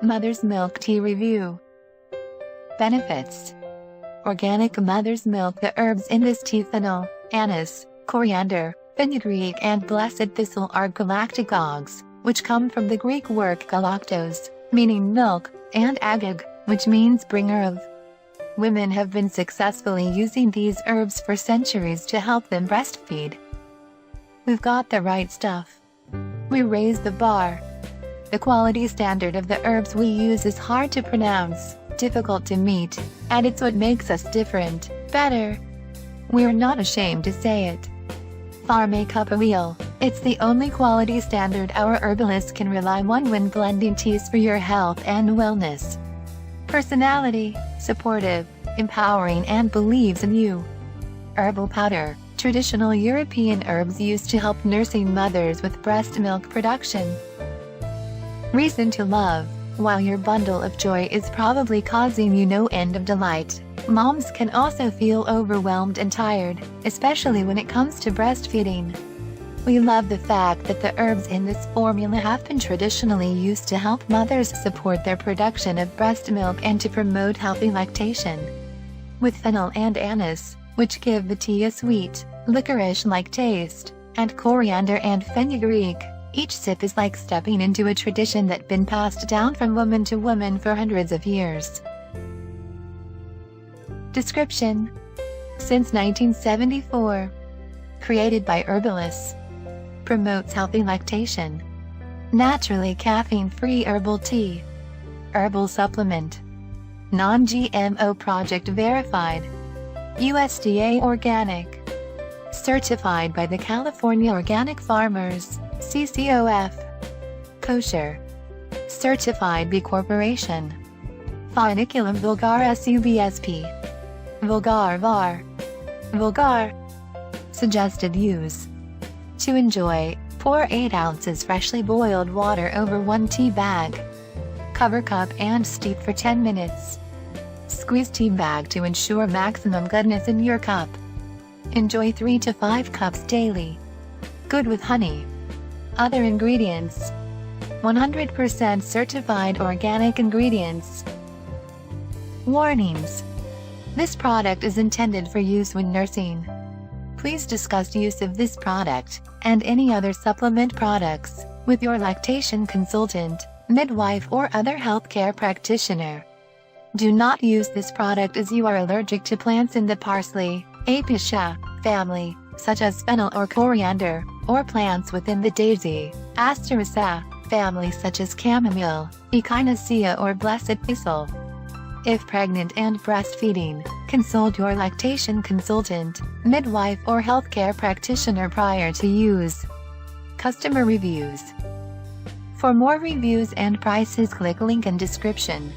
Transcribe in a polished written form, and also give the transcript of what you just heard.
Mother's milk tea review. Benefits. Organic mother's milk. The herbs in this tea-fennel, anise, coriander, fenugreek and blessed thistle are galactagogues, which come from the Greek word galactos, meaning milk, and agogue, which means bringer of. Women have been successfully using these herbs for centuries to help them breastfeed. We've got the right stuff. We raise the bar. The quality standard of the herbs we use is hard to pronounce, difficult to meet, and it's what makes us different, better. We're not ashamed to say it. Pharmacopoeial, it's the only quality standard our herbalists can rely on when blending teas for your health and wellness. Personality, supportive, empowering and believes in you. Herbal Powder, traditional European herbs used to help nursing mothers with breast milk production. Reason to love. While your bundle of joy is probably causing you no end of delight, moms can also feel overwhelmed and tired, especially when it comes to breastfeeding. We love the fact that the herbs in this formula have been traditionally used to help mothers support their production of breast milk and to promote healthy lactation. With fennel and anise, which give the tea a sweet, licorice-like taste, and coriander and fenugreek, each sip is like stepping into a tradition that's been passed down from woman to woman for hundreds of years. Description. Since 1974. Created by herbalists. Promotes healthy lactation. Naturally caffeine-free herbal tea. Herbal supplement. Non-GMO project verified. USDA organic. Certified by the California Organic Farmers, CCOF. Kosher. Certified B Corporation. Funiculum vulgar SUBSP. Vulgar var. Vulgar. Suggested use. To enjoy, pour 8 ounces freshly boiled water over 1 tea bag. Cover cup and steep for 10 minutes. Squeeze tea bag to ensure maximum goodness in your cup. Enjoy 3 to 5 cups daily. Good with honey. Other ingredients. 100% certified organic ingredients. Warnings. This product is intended for use when nursing. Please discuss use of this product, and any other supplement products, with your lactation consultant, midwife or other healthcare practitioner. Do not use this product as you are allergic to plants in the parsley, Apiaceae, family, such as fennel or coriander, or plants within the daisy, Asteraceae, family such as chamomile, echinacea or blessed thistle. If pregnant and breastfeeding, consult your lactation consultant, midwife or healthcare practitioner prior to use. Customer reviews. For more reviews and prices, click link in description.